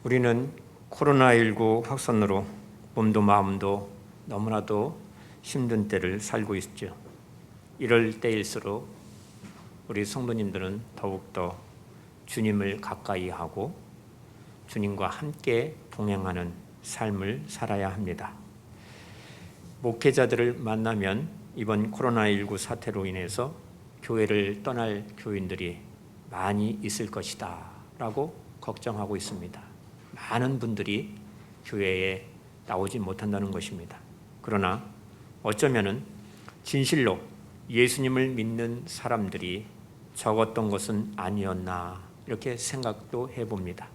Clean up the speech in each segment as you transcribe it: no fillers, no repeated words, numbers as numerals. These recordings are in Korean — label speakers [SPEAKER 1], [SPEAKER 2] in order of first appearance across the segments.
[SPEAKER 1] 우리는 코로나19 확산으로 몸도 마음도 너무나도 힘든 때를 살고 있죠. 이럴 때일수록 우리 성도님들은 더욱더 주님을 가까이 하고 주님과 함께 동행하는 삶을 살아야 합니다. 목회자들을 만나면 이번 코로나19 사태로 인해서 교회를 떠날 교인들이 많이 있을 것이다 라고 걱정하고 있습니다. 많은 분들이 교회에 나오지 못한다는 것입니다. 그러나 어쩌면은 진실로 예수님을 믿는 사람들이 적었던 것은 아니었나 이렇게 생각도 해봅니다.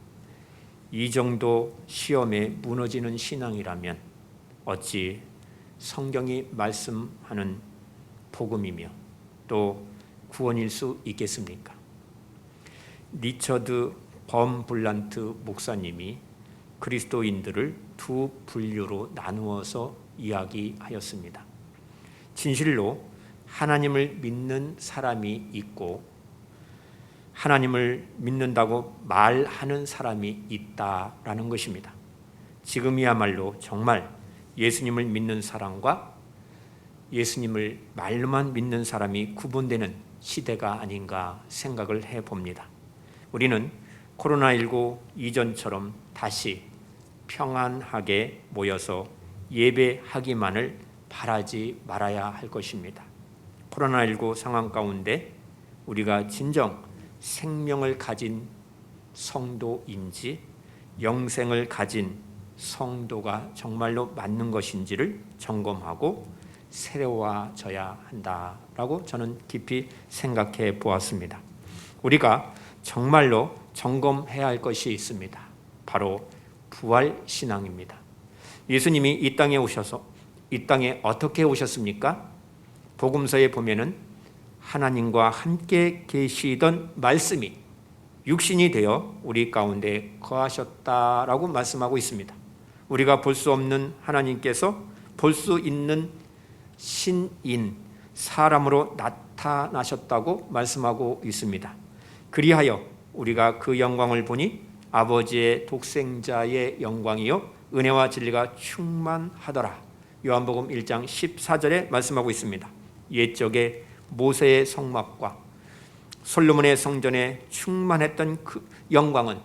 [SPEAKER 1] 이 정도 시험에 무너지는 신앙이라면 어찌 성경이 말씀하는 복음이며 또 구원일 수 있겠습니까? 리처드 범블란트 목사님이 그리스도인들을 두 분류로 나누어서 이야기하였습니다. 진실로 하나님을 믿는 사람이 있고 하나님을 믿는다고 말하는 사람이 있다라는 것입니다. 지금이야말로 정말 예수님을 믿는 사람과 예수님을 말로만 믿는 사람이 구분되는 시대가 아닌가 생각을 해봅니다. 우리는 코로나19 이전처럼 다시 평안하게 모여서 예배하기만을 바라지 말아야 할 것입니다. 코로나19 상황 가운데 우리가 진정 생명을 가진 성도인지 영생을 가진 성도가 정말로 맞는 것인지를 점검하고 새로워져야 한다라고 저는 깊이 생각해 보았습니다. 우리가 정말로 점검해야 할 것이 있습니다. 바로 부활신앙입니다. 예수님이 이 땅에 오셔서 이 땅에 어떻게 오셨습니까? 복음서에 보면은 하나님과 함께 계시던 말씀이 육신이 되어 우리 가운데 거하셨다라고 말씀하고 있습니다. 우리가 볼 수 없는 하나님께서 볼 수 있는 신인 사람으로 나타나셨다고 말씀하고 있습니다. 그리하여 우리가 그 영광을 보니 아버지의 독생자의 영광이요 은혜와 진리가 충만하더라. 요한복음 1장 14절에 말씀하고 있습니다. 옛적에 모세의 성막과 솔로몬의 성전에 충만했던 그 영광은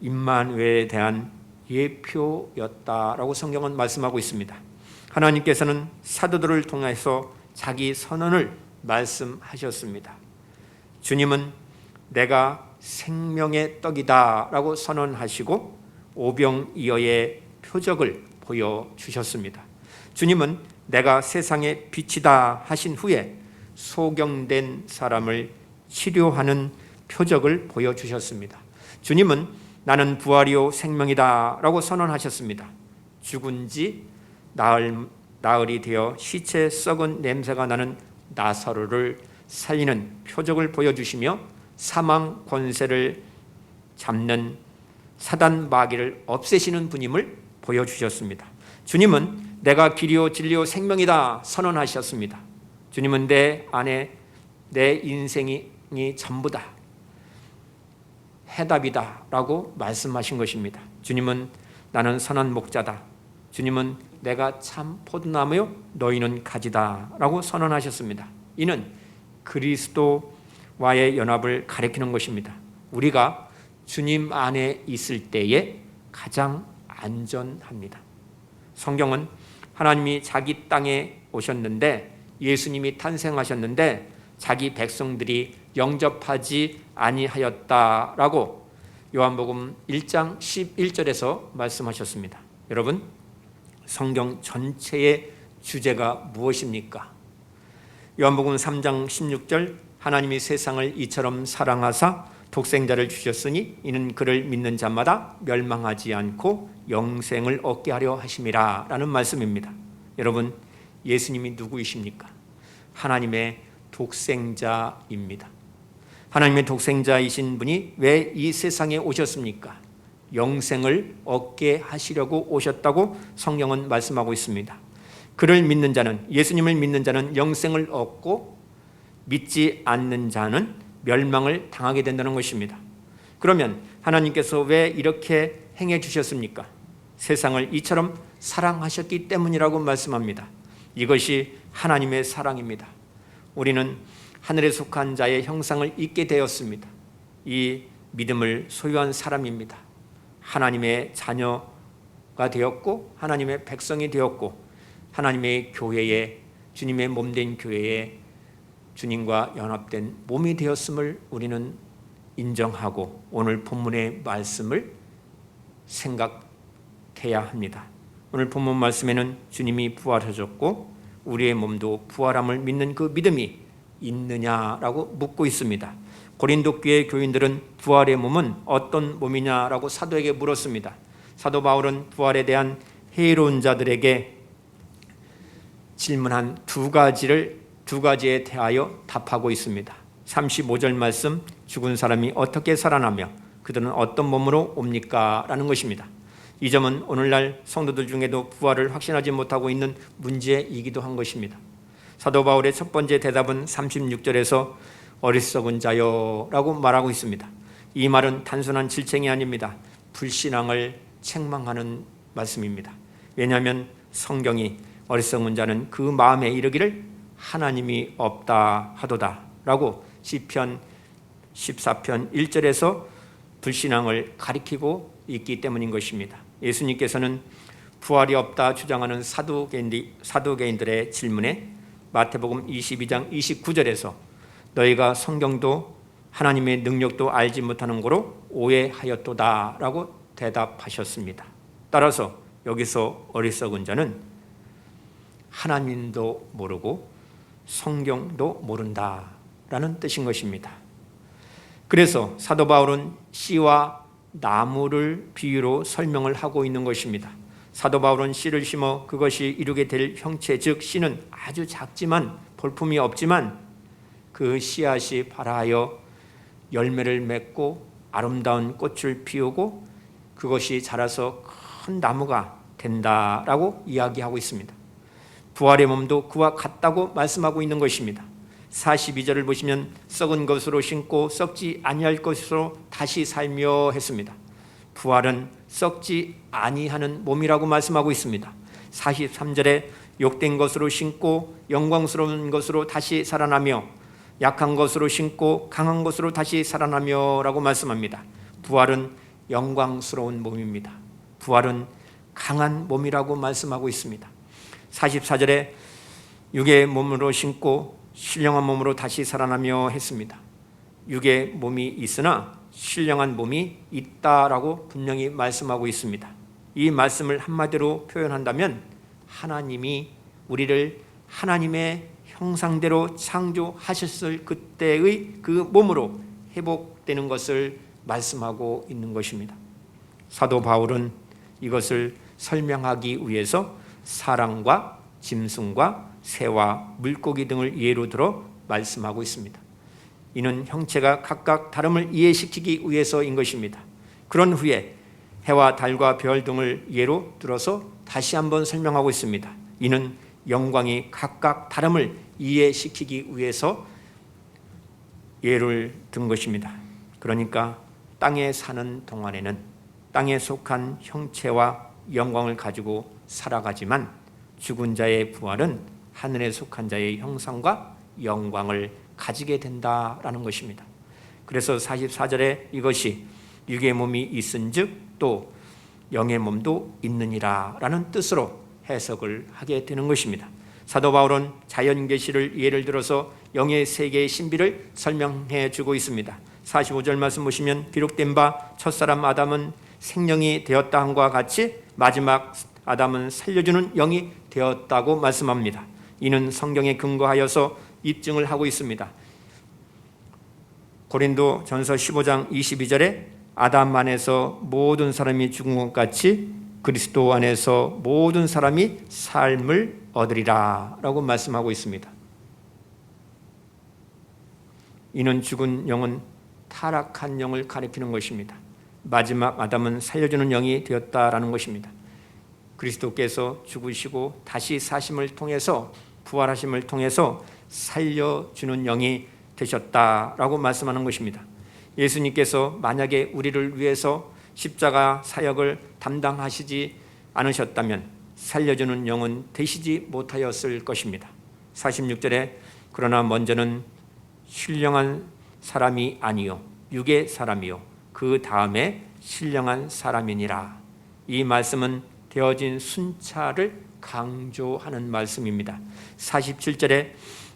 [SPEAKER 1] 임마누엘에 대한 예표였다라고 성경은 말씀하고 있습니다. 하나님께서는 사도들을 통해서 자기 선언을 말씀하셨습니다. 주님은 내가 생명의 떡이다 라고 선언하시고 오병이어의 표적을 보여주셨습니다. 주님은 내가 세상의 빛이다 하신 후에 소경된 사람을 치료하는 표적을 보여주셨습니다. 주님은 나는 부활이요 생명이다 라고 선언하셨습니다. 죽은 지 나흘이 되어 시체 썩은 냄새가 나는 나사로를 살리는 표적을 보여주시며 사망 권세를 잡는 사단 마귀를 없애시는 분임을 보여주셨습니다. 주님은 내가 길이요 진리요 생명이다 선언하셨습니다. 주님은 내 안에 내 인생이 전부다 해답이다 라고 말씀하신 것입니다. 주님은 나는 선한 목자다. 주님은 내가 참 포도나무요 너희는 가지다 라고 선언하셨습니다. 이는 그리스도와의 연합을 가리키는 것입니다. 우리가 주님 안에 있을 때에 가장 안전합니다. 성경은 하나님이 자기 땅에 오셨는데 예수님이 탄생하셨는데 자기 백성들이 영접하지 아니하였다라고 요한복음 1장 11절에서 말씀하셨습니다. 여러분, 성경 전체의 주제가 무엇입니까? 요한복음 3장 16절 하나님이 세상을 이처럼 사랑하사 독생자를 주셨으니 이는 그를 믿는 자마다 멸망하지 않고 영생을 얻게 하려 하심이라 라는 말씀입니다. 여러분, 예수님이 누구이십니까? 하나님의 독생자입니다. 하나님의 독생자이신 분이 왜 이 세상에 오셨습니까? 영생을 얻게 하시려고 오셨다고 성경은 말씀하고 있습니다. 그를 믿는 자는, 예수님을 믿는 자는 영생을 얻고 믿지 않는 자는 멸망을 당하게 된다는 것입니다. 그러면 하나님께서 왜 이렇게 행해 주셨습니까? 세상을 이처럼 사랑하셨기 때문이라고 말씀합니다. 이것이 하나님의 사랑입니다. 우리는 하늘에 속한 자의 형상을 입게 되었습니다. 이 믿음을 소유한 사람입니다. 하나님의 자녀가 되었고 하나님의 백성이 되었고 하나님의 교회에, 주님의 몸된 교회에 주님과 연합된 몸이 되었음을 우리는 인정하고 오늘 본문의 말씀을 생각해야 합니다. 오늘 본문 말씀에는 주님이 부활하셨고 우리의 몸도 부활함을 믿는 그 믿음이 있느냐라고 묻고 있습니다. 고린도 교회 교인들은 부활의 몸은 어떤 몸이냐라고 사도에게 물었습니다. 사도 바울은 부활에 대한 해로운 자들에게 질문한 두 가지에 대하여 답하고 있습니다. 35절 말씀, 죽은 사람이 어떻게 살아나며 그들은 어떤 몸으로 옵니까? 라는 것입니다. 이 점은 오늘날 성도들 중에도 부활을 확신하지 못하고 있는 문제이기도 한 것입니다. 사도 바울의 첫 번째 대답은 36절에서 어리석은 자여 라고 말하고 있습니다. 이 말은 단순한 질책이 아닙니다. 불신앙을 책망하는 말씀입니다. 왜냐하면 성경이 어리석은 자는 그 마음에 이르기를 하나님이 없다 하도다 라고 시편 14편 1절에서 불신앙을 가리키고 있기 때문인 것입니다. 예수님께서는 부활이 없다 주장하는 사두개인들의 질문에 마태복음 22장 29절에서 너희가 성경도 하나님의 능력도 알지 못하는 거로 오해하였도다 라고 대답하셨습니다. 따라서 여기서 어리석은 자는 하나님도 모르고 성경도 모른다라는 뜻인 것입니다. 그래서 사도 바울은 씨와 나무를 비유로 설명을 하고 있는 것입니다. 사도 바울은 씨를 심어 그것이 이루게 될 형체, 즉 씨는 아주 작지만 볼품이 없지만 그 씨앗이 발하여 열매를 맺고 아름다운 꽃을 피우고 그것이 자라서 큰 나무가 된다라고 이야기하고 있습니다. 부활의 몸도 그와 같다고 말씀하고 있는 것입니다. 42절을 보시면 썩은 것으로 심고 썩지 아니할 것으로 다시 살며 했습니다. 부활은 썩지 아니하는 몸이라고 말씀하고 있습니다. 43절에 욕된 것으로 심고 영광스러운 것으로 다시 살아나며 약한 것으로 심고 강한 것으로 다시 살아나며 라고 말씀합니다. 부활은 영광스러운 몸입니다. 부활은 강한 몸이라고 말씀하고 있습니다. 44절에 육의 몸으로 심고 신령한 몸으로 다시 살아나며 했습니다. 육의 몸이 있으나 신령한 몸이 있다라고 분명히 말씀하고 있습니다. 이 말씀을 한마디로 표현한다면 하나님이 우리를 하나님의 형상대로 창조하셨을 그때의 그 몸으로 회복되는 것을 말씀하고 있는 것입니다. 사도 바울은 이것을 설명하기 위해서 사람과 짐승과 새와 물고기 등을 예로 들어 말씀하고 있습니다. 이는 형체가 각각 다름을 이해시키기 위해서인 것입니다. 그런 후에 해와 달과 별 등을 예로 들어서 다시 한번 설명하고 있습니다. 이는 영광이 각각 다름을 이해시키기 위해서 예를 든 것입니다. 그러니까 땅에 사는 동안에는 땅에 속한 형체와 영광을 가지고 살아가지만 죽은 자의 부활은 하늘에 속한 자의 형상과 영광을 가지게 된다라는 것입니다. 그래서 44절에 이것이 육의 몸이 있은즉 또 영의 몸도 있느니라 라는 뜻으로 해석을 하게 되는 것입니다. 사도 바울은 자연계시를 예를 들어서 영의 세계의 신비를 설명해 주고 있습니다. 45절 말씀 보시면 기록된 바 첫사람 아담은 생명이 되었다 함과 같이 마지막 아담은 살려주는 영이 되었다고 말씀합니다. 이는 성경에 근거하여서 입증을 하고 있습니다. 고린도 전서 15장 22절에 아담 안에서 모든 사람이 죽은 것 같이 그리스도 안에서 모든 사람이 삶을 얻으리라 라고 말씀하고 있습니다. 이는 죽은 영은 타락한 영을 가리키는 것입니다. 마지막 아담은 살려주는 영이 되었다라는 것입니다. 그리스도께서 죽으시고 다시 사심을 통해서 부활하심을 통해서 살려주는 영이 되셨다라고 말씀하는 것입니다. 예수님께서 만약에 우리를 위해서 십자가 사역을 담당하시지 않으셨다면 살려주는 영은 되시지 못하였을 것입니다. 46절에 그러나 먼저는 신령한 사람이 아니요 육의 사람이요 그 다음에 신령한 사람이니라. 이 말씀은 되어진 순차를 강조하는 말씀입니다. 47절에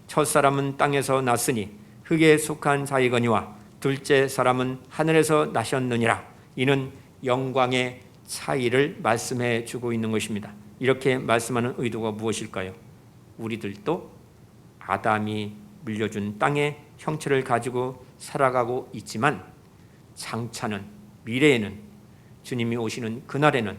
[SPEAKER 1] 첫사람은 땅에서 났으니 흙에 속한 자이거니와 둘째 사람은 하늘에서 나셨느니라. 이는 영광의 차이를 말씀해 주고 있는 것입니다. 이렇게 말씀하는 의도가 무엇일까요? 우리들도 아담이 물려준 땅의 형체를 가지고 살아가고 있지만 장차는, 미래에는, 주님이 오시는 그날에는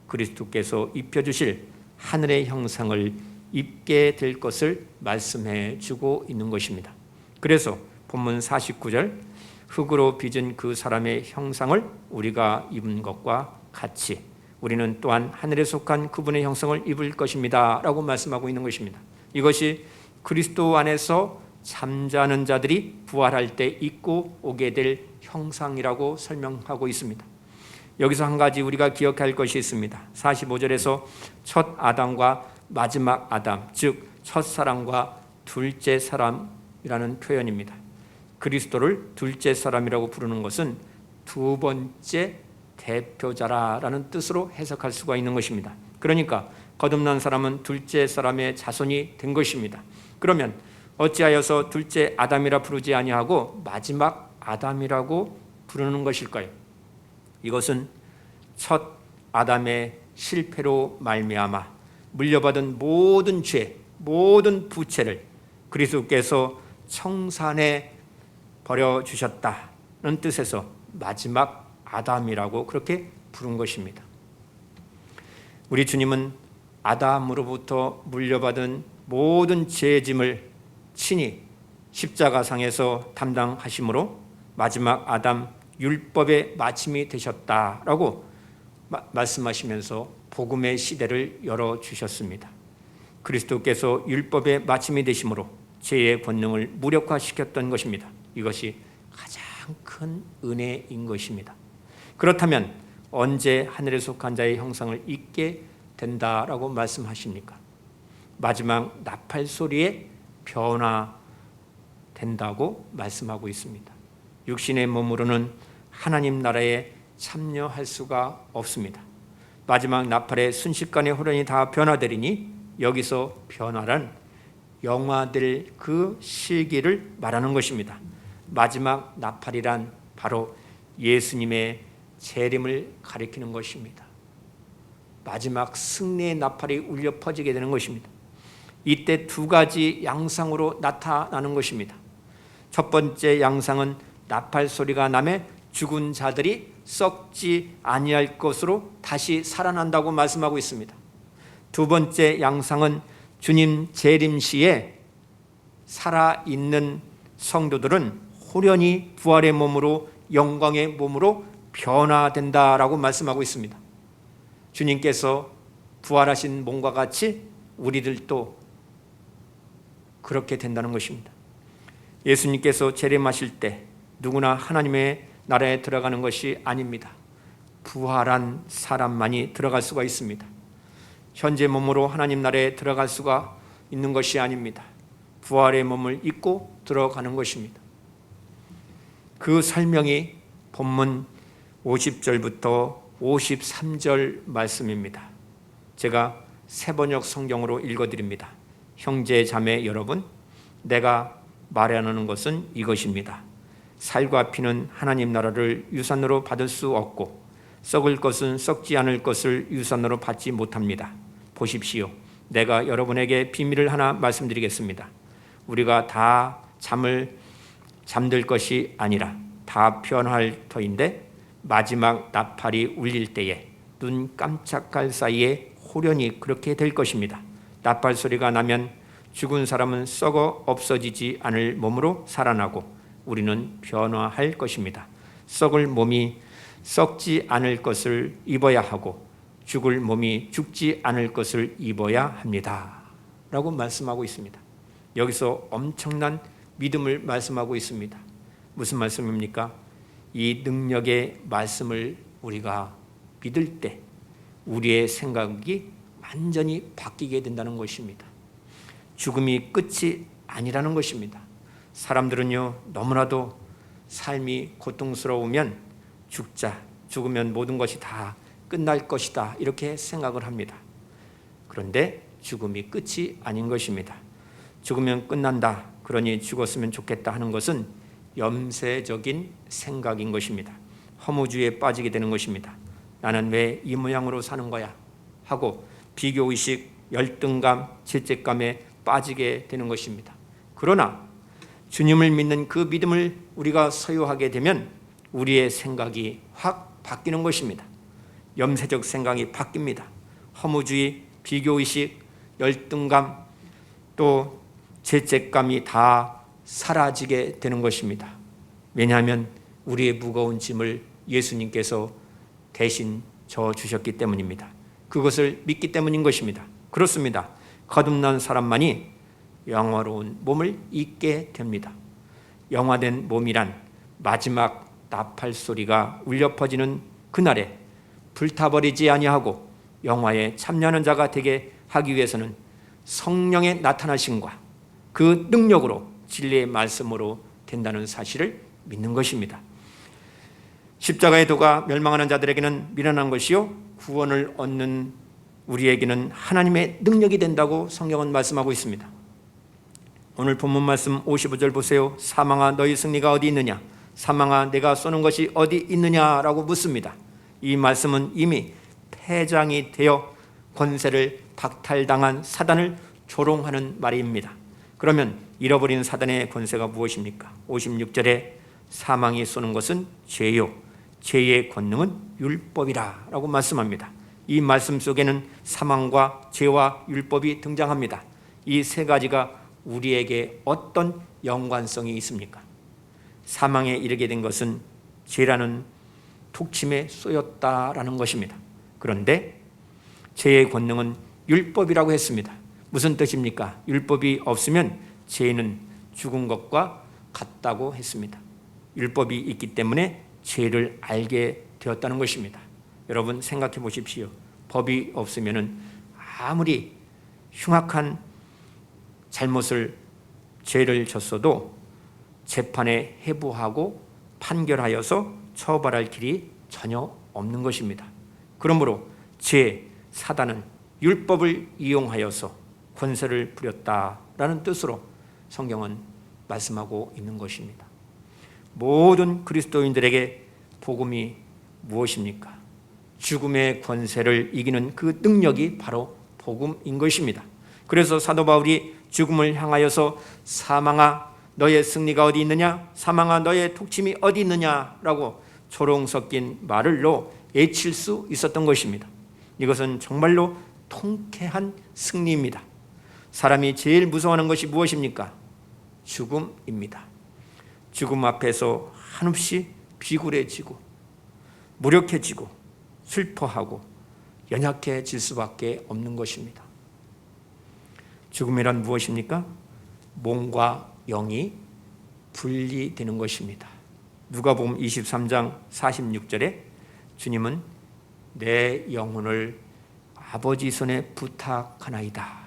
[SPEAKER 1] 그리스도께서 입혀주실 하늘의 형상을 입게 될 것을 말씀해 주고 있는 것입니다. 그래서 본문 49절 흙으로 빚은 그 사람의 형상을 우리가 입은 것과 같이 우리는 또한 하늘에 속한 그분의 형상을 입을 것입니다 라고 말씀하고 있는 것입니다. 이것이 그리스도 안에서 잠자는 자들이 부활할 때 입고 오게 될 형상이라고 설명하고 있습니다. 여기서 한 가지 우리가 기억할 것이 있습니다. 45절에서 첫 아담과 마지막 아담, 즉 첫사람과 둘째 사람이라는 표현입니다. 그리스도를 둘째 사람이라고 부르는 것은 두 번째 대표자라는 뜻으로 해석할 수가 있는 것입니다. 그러니까 거듭난 사람은 둘째 사람의 자손이 된 것입니다. 그러면 어찌하여서 둘째 아담이라 부르지 아니하고 마지막 아담이라고 부르는 것일까요? 이것은 첫 아담의 실패로 말미암아 물려받은 모든 죄, 모든 부채를 그리스도께서 청산해 버려주셨다는 뜻에서 마지막 아담이라고 그렇게 부른 것입니다. 우리 주님은 아담으로부터 물려받은 모든 죄의 짐을 친히 십자가상에서 담당하심으로 마지막 아담 율법의 마침이 되셨다라고 말씀하시면서 복음의 시대를 열어주셨습니다. 그리스도께서 율법의 마침이 되심으로 죄의 권능을 무력화시켰던 것입니다. 이것이 가장 큰 은혜인 것입니다. 그렇다면 언제 하늘에 속한 자의 형상을 입게 된다라고 말씀하십니까? 마지막 나팔 소리에 변화된다고 말씀하고 있습니다. 육신의 몸으로는 하나님 나라에 참여할 수가 없습니다. 마지막 나팔의 순식간에 호련이 다 변화되리니 여기서 변화란 영화될 그 시기를 말하는 것입니다. 마지막 나팔이란 바로 예수님의 재림을 가리키는 것입니다. 마지막 승리의 나팔이 울려 퍼지게 되는 것입니다. 이때 두 가지 양상으로 나타나는 것입니다. 첫 번째 양상은 나팔 소리가 나매 죽은 자들이 썩지 아니할 것으로 다시 살아난다고 말씀하고 있습니다. 두 번째 양상은 주님 재림 시에 살아있는 성도들은 호련히 부활의 몸으로 영광의 몸으로 변화된다라고 말씀하고 있습니다. 주님께서 부활하신 몸과 같이 우리들도 그렇게 된다는 것입니다. 예수님께서 재림하실 때 누구나 하나님의 나라에 들어가는 것이 아닙니다. 부활한 사람만이 들어갈 수가 있습니다. 현재 몸으로 하나님 나라에 들어갈 수가 있는 것이 아닙니다. 부활의 몸을 입고 들어가는 것입니다. 그 설명이 본문 50절부터 53절 말씀입니다. 제가 새번역 성경으로 읽어드립니다. 형제 자매 여러분, 내가 말하는 것은 이것입니다. 살과 피는 하나님 나라를 유산으로 받을 수 없고 썩을 것은 썩지 않을 것을 유산으로 받지 못합니다. 보십시오. 내가 여러분에게 비밀을 하나 말씀드리겠습니다. 우리가 다 잠들 것이 아니라 다 변할 터인데 마지막 나팔이 울릴 때에 눈 깜짝할 사이에 호련히 그렇게 될 것입니다. 나팔 소리가 나면 죽은 사람은 썩어 없어지지 않을 몸으로 살아나고 우리는 변화할 것입니다. 썩을 몸이 썩지 않을 것을 입어야 하고 죽을 몸이 죽지 않을 것을 입어야 합니다 라고 말씀하고 있습니다. 여기서 엄청난 믿음을 말씀하고 있습니다. 무슨 말씀입니까? 이 능력의 말씀을 우리가 믿을 때 우리의 생각이 완전히 바뀌게 된다는 것입니다. 죽음이 끝이 아니라는 것입니다. 사람들은요, 너무나도 삶이 고통스러우면 죽으면 모든 것이 다 끝날 것이다 이렇게 생각을 합니다. 그런데 죽음이 끝이 아닌 것입니다. 죽으면 끝난다, 그러니 죽었으면 좋겠다 하는 것은 염세적인 생각인 것입니다. 허무주의에 빠지게 되는 것입니다. 나는 왜 이 모양으로 사는 거야 하고 비교의식, 열등감, 죄책감에 빠지게 되는 것입니다. 그러나 주님을 믿는 그 믿음을 우리가 소유하게 되면 우리의 생각이 확 바뀌는 것입니다. 염세적 생각이 바뀝니다. 허무주의, 비교의식, 열등감, 또 죄책감이 다 사라지게 되는 것입니다. 왜냐하면 우리의 무거운 짐을 예수님께서 대신 져주셨기 때문입니다. 그것을 믿기 때문인 것입니다. 그렇습니다. 거듭난 사람만이 영화로운 몸을 잊게 됩니다. 영화된 몸이란 마지막 나팔 소리가 울려 퍼지는 그날에 불타버리지 아니하고 영화에 참여하는 자가 되게 하기 위해서는 성령의 나타나심과 그 능력으로 진리의 말씀으로 된다는 사실을 믿는 것입니다. 십자가의 도가 멸망하는 자들에게는 미련한 것이요 구원을 얻는 우리에게는 하나님의 능력이 된다고 성경은 말씀하고 있습니다. 오늘 본문 말씀 55절 보세요. 사망아 너희 승리가 어디 있느냐, 사망아 내가 쏘는 것이 어디 있느냐라고 묻습니다. 이 말씀은 이미 패장이 되어 권세를 박탈당한 사단을 조롱하는 말입니다. 그러면 잃어버린 사단의 권세가 무엇입니까? 56절에 사망이 쏘는 것은 죄요, 죄의 권능은 율법이라 라고 말씀합니다. 이 말씀 속에는 사망과 죄와 율법이 등장합니다. 이 세 가지가 우리에게 어떤 연관성이 있습니까? 사망에 이르게 된 것은 죄라는 독침에 쏘였다라는 것입니다. 그런데 죄의 권능은 율법이라고 했습니다. 무슨 뜻입니까? 율법이 없으면 죄는 죽은 것과 같다고 했습니다. 율법이 있기 때문에 죄를 알게 되었다는 것입니다. 여러분 생각해 보십시오. 법이 없으면 아무리 흉악한 잘못을 죄를 졌어도 재판에 회부하고 판결하여서 처벌할 길이 전혀 없는 것입니다. 그러므로 사단은 율법을 이용하여서 권세를 부렸다라는 뜻으로 성경은 말씀하고 있는 것입니다. 모든 그리스도인들에게 복음이 무엇입니까? 죽음의 권세를 이기는 그 능력이 바로 복음인 것입니다. 그래서 사도 바울이 죽음을 향하여서 사망아 너의 승리가 어디 있느냐, 사망아 너의 독침이 어디 있느냐라고 조롱 섞인 말을로 애칠 수 있었던 것입니다. 이것은 정말로 통쾌한 승리입니다. 사람이 제일 무서워하는 것이 무엇입니까? 죽음입니다. 죽음 앞에서 한없이 비굴해지고 무력해지고 슬퍼하고 연약해질 수밖에 없는 것입니다. 죽음이란 무엇입니까? 몸과 영이 분리되는 것입니다. 누가복음 23장 46절에 주님은 내 영혼을 아버지 손에 부탁하나이다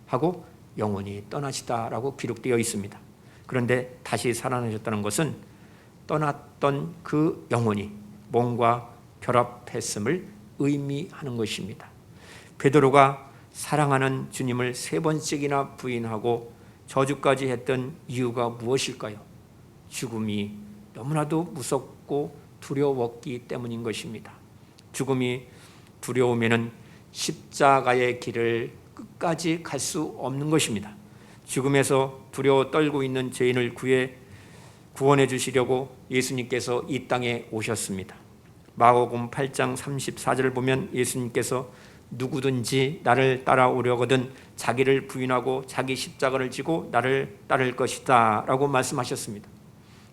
[SPEAKER 1] 하고 영혼이 떠나시다라고 기록되어 있습니다. 그런데 다시 살아나셨다는 것은 떠났던 그 영혼이 몸과 결합했음을 의미하는 것입니다. 베드로가 사랑하는 주님을 3번씩이나 부인하고 저주까지 했던 이유가 무엇일까요? 죽음이 너무나도 무섭고 두려웠기 때문인 것입니다. 죽음이 두려우면 십자가의 길을 끝까지 갈 수 없는 것입니다. 죽음에서 두려워 떨고 있는 죄인을 구원해 주시려고 예수님께서 이 땅에 오셨습니다. 마가복음 8장 34절을 보면 예수님께서 누구든지 나를 따라오려거든 자기를 부인하고 자기 십자가를 지고 나를 따를 것이다 라고 말씀하셨습니다.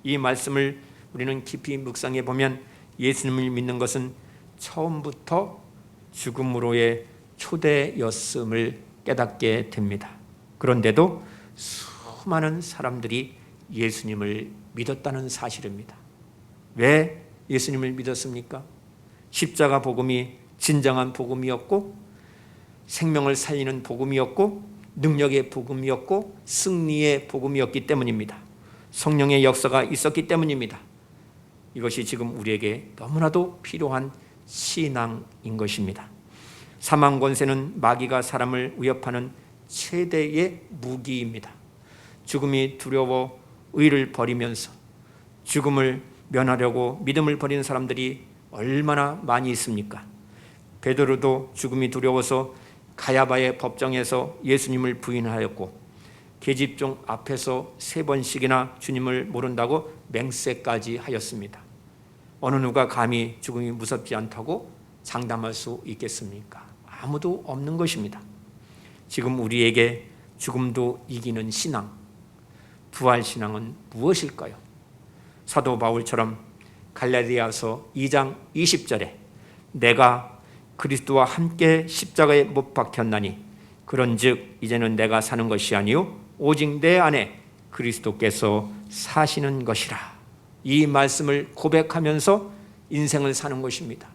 [SPEAKER 1] 이 말씀을 우리는 깊이 묵상해 보면 예수님을 믿는 것은 처음부터 죽음으로의 초대였음을 깨닫게 됩니다. 그런데도 수많은 사람들이 예수님을 믿었다는 사실입니다. 왜 예수님을 믿었습니까? 십자가 복음이 진정한 복음이었고 생명을 살리는 복음이었고 능력의 복음이었고 승리의 복음이었기 때문입니다. 성령의 역사가 있었기 때문입니다. 이것이 지금 우리에게 너무나도 필요한 신앙인 것입니다. 사망 권세는 마귀가 사람을 위협하는 최대의 무기입니다. 죽음이 두려워 의를 버리면서 죽음을 면하려고 믿음을 버리는 사람들이 얼마나 많이 있습니까? 베드로도 죽음이 두려워서 가야바의 법정에서 예수님을 부인하였고 계집종 앞에서 3번씩이나 주님을 모른다고 맹세까지 하였습니다. 어느 누가 감히 죽음이 무섭지 않다고 장담할 수 있겠습니까? 아무도 없는 것입니다. 지금 우리에게 죽음도 이기는 신앙, 부활 신앙은 무엇일까요? 사도 바울처럼 갈라디아서 2장 20절에 내가 그리스도와 함께 십자가에 못 박혔나니 그런즉 이제는 내가 사는 것이 아니요 오직 내 안에 그리스도께서 사시는 것이라. 이 말씀을 고백하면서 인생을 사는 것입니다.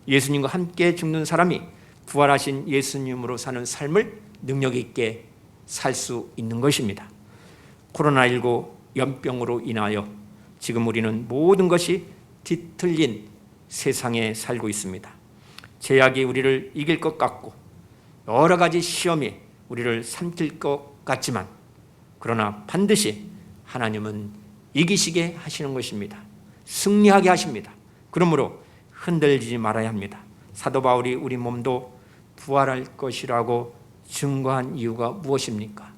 [SPEAKER 1] 예수님과 함께 죽는 사람이 부활하신 예수님으로 사는 삶을 능력 있게 살 수 있는 것입니다. 코로나19 연병으로 인하여 지금 우리는 모든 것이 뒤틀린 세상에 살고 있습니다. 제약이 우리를 이길 것 같고 여러 가지 시험이 우리를 삼킬 것 같지만 그러나 반드시 하나님은 이기시게 하시는 것입니다. 승리하게 하십니다. 그러므로 흔들리지 말아야 합니다. 사도 바울이 우리 몸도 부활할 것이라고 증거한 이유가 무엇입니까?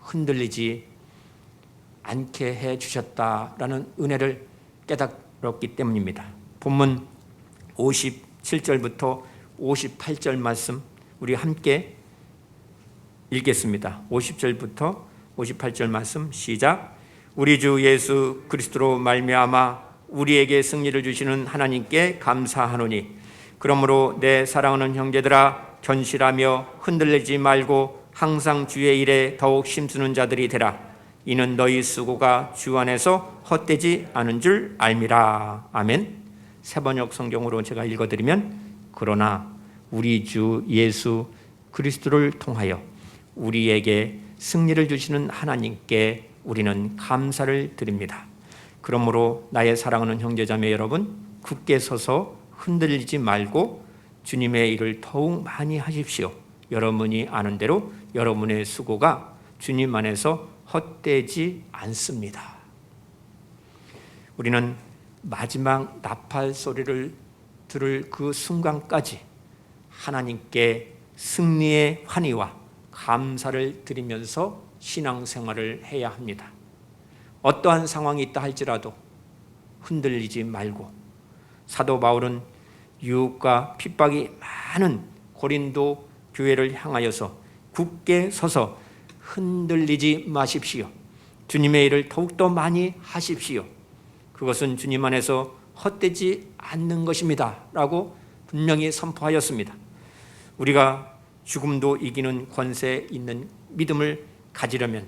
[SPEAKER 1] 흔들리지 않게 해주셨다라는 은혜를 깨달았기 때문입니다. 본문 57절부터 58절 말씀 우리 함께 읽겠습니다. 50절부터 58절 말씀 시작. 우리 주 예수 그리스도로 말미암아 우리에게 승리를 주시는 하나님께 감사하노니 그러므로 내 사랑하는 형제들아 견실하며 흔들리지 말고 항상 주의 일에 더욱 힘쓰는 자들이 되라. 이는 너희 수고가 주 안에서 헛되지 않은 줄 알미라. 아멘. 새번역 성경으로 제가 읽어드리면 그러나 우리 주 예수 그리스도를 통하여 우리에게 승리를 주시는 하나님께 우리는 감사를 드립니다. 그러므로 나의 사랑하는 형제자매 여러분 굳게 서서 흔들리지 말고 주님의 일을 더욱 많이 하십시오. 여러분이 아는 대로 여러분의 수고가 주님 안에서 헛되지 않습니다. 우리는 마지막 나팔 소리를 들을 그 순간까지 하나님께 승리의 환희와 감사를 드리면서 신앙생활을 해야 합니다. 어떠한 상황이 있다 할지라도 흔들리지 말고 사도 바울은 유혹과 핍박이 많은 고린도 교회를 향하여서 굳게 서서 흔들리지 마십시오. 주님의 일을 더욱더 많이 하십시오. 그것은 주님 안에서 헛되지 않는 것입니다 라고 분명히 선포하였습니다. 우리가 죽음도 이기는 권세 있는 믿음을 가지려면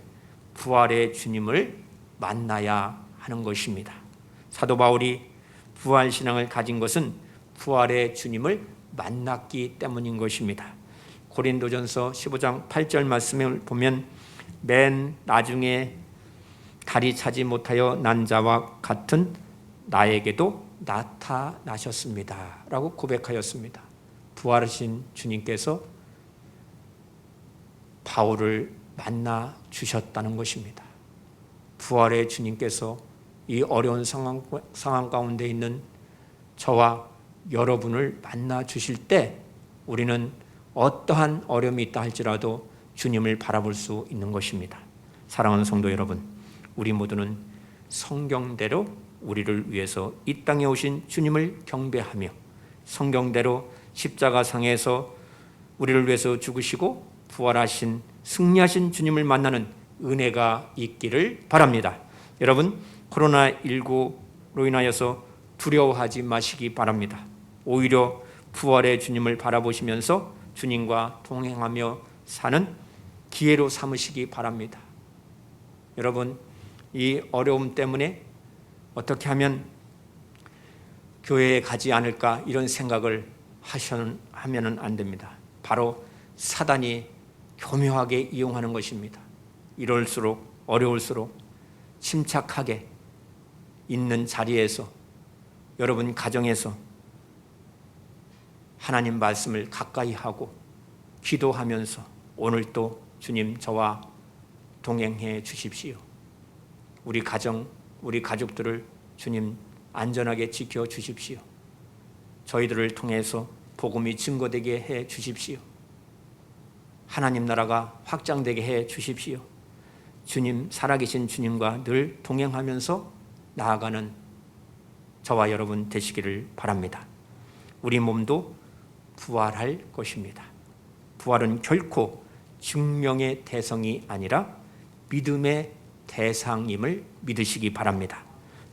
[SPEAKER 1] 부활의 주님을 만나야 하는 것입니다. 사도 바울이 부활신앙을 가진 것은 부활의 주님을 만났기 때문인 것입니다. 고린도전서 15장 8절 말씀을 보면 맨 나중에 다리 차지 못하여 난 자와 같은 나에게도 나타나셨습니다 라고 고백하였습니다. 부활하신 주님께서 바울을 만나 주셨다는 것입니다. 부활의 주님께서 이 어려운 상황 가운데 있는 저와 여러분을 만나 주실 때 우리는 어떠한 어려움이 있다 할지라도 주님을 바라볼 수 있는 것입니다. 사랑하는 성도 여러분, 우리 모두는 성경대로 우리를 위해서 이 땅에 오신 주님을 경배하며 성경대로 십자가상에서 우리를 위해서 죽으시고 부활하신 승리하신 주님을 만나는 은혜가 있기를 바랍니다. 여러분, 코로나19로 인하여서 두려워하지 마시기 바랍니다. 오히려 부활의 주님을 바라보시면서 주님과 동행하며 사는 기회로 삼으시기 바랍니다. 여러분, 이 어려움 때문에 어떻게 하면 교회에 가지 않을까 이런 생각을 하면은 안 됩니다. 바로 사단이 교묘하게 이용하는 것입니다. 이럴수록 어려울수록 침착하게 있는 자리에서 여러분 가정에서 하나님 말씀을 가까이 하고 기도하면서 오늘도 주님 저와 동행해 주십시오. 우리 가정, 우리 가족들을 주님 안전하게 지켜 주십시오. 저희들을 통해서 복음이 증거되게 해 주십시오. 하나님 나라가 확장되게 해 주십시오. 주님, 살아계신 주님과 늘 동행하면서 나아가는 저와 여러분 되시기를 바랍니다. 우리 몸도 부활할 것입니다. 부활은 결코 증명의 대상이 아니라 믿음의 대상임을 믿으시기 바랍니다.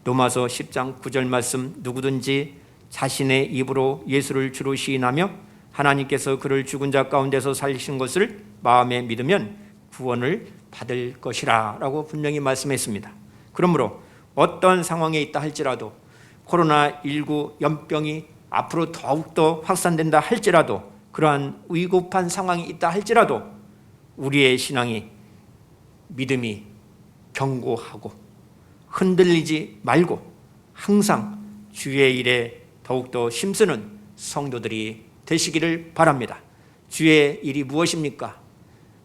[SPEAKER 1] 로마서 10장 9절 말씀, 누구든지 자신의 입으로 예수를 주로 시인하며 하나님께서 그를 죽은 자 가운데서 살리신 것을 마음에 믿으면 구원을 받을 것이라 라고 분명히 말씀했습니다. 그러므로 어떤 상황에 있다 할지라도 코로나19 연병이 앞으로 더욱더 확산된다 할지라도 그러한 위급한 상황이 있다 할지라도 우리의 신앙이 믿음이 견고하고 흔들리지 말고 항상 주의 일에 더욱더 힘쓰는 성도들이 되시기를 바랍니다. 주의 일이 무엇입니까?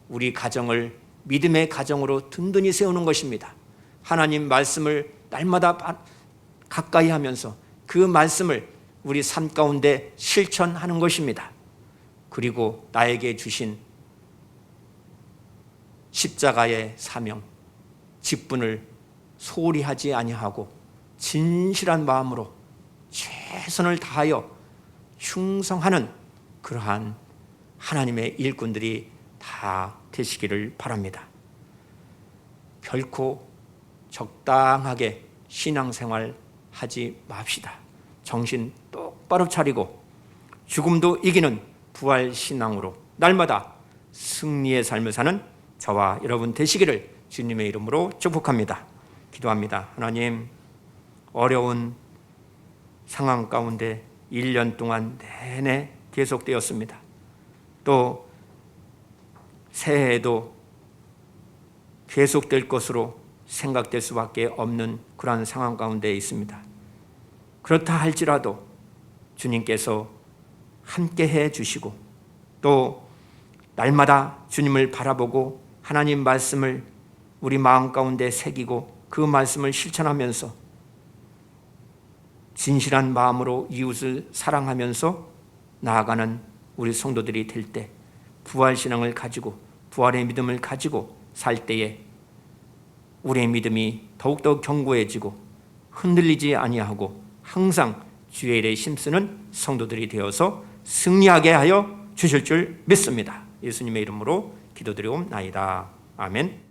[SPEAKER 1] 우리 가정을 믿음의 가정으로 든든히 세우는 것입니다. 하나님 말씀을 날마다 가까이 하면서 그 말씀을 우리 삶 가운데 실천하는 것입니다. 그리고 나에게 주신 십자가의 사명, 직분을 소홀히 하지 아니하고 진실한 마음으로 최선을 다하여 충성하는 그러한 하나님의 일꾼들이 다 되시기를 바랍니다. 결코 적당하게 신앙생활 하지 맙시다. 정신 똑바로 차리고 죽음도 이기는 부활신앙으로 날마다 승리의 삶을 사는 저와 여러분 되시기를 주님의 이름으로 축복합니다. 기도합니다. 하나님, 어려운 상황 가운데 1년 동안 내내 계속되었습니다. 또 새해에도 계속될 것으로 생각될 수밖에 없는 그러한 상황 가운데 있습니다. 그렇다 할지라도 주님께서 함께해 주시고 또 날마다 주님을 바라보고 하나님 말씀을 우리 마음 가운데 새기고 그 말씀을 실천하면서 진실한 마음으로 이웃을 사랑하면서 나아가는 우리 성도들이 될 때 부활신앙을 가지고 부활의 믿음을 가지고 살 때에 우리의 믿음이 더욱더 견고해지고 흔들리지 아니하고 항상 주의 일에 힘쓰는 성도들이 되어서 승리하게 하여 주실 줄 믿습니다. 예수님의 이름으로 기도드리옵나이다. 아멘.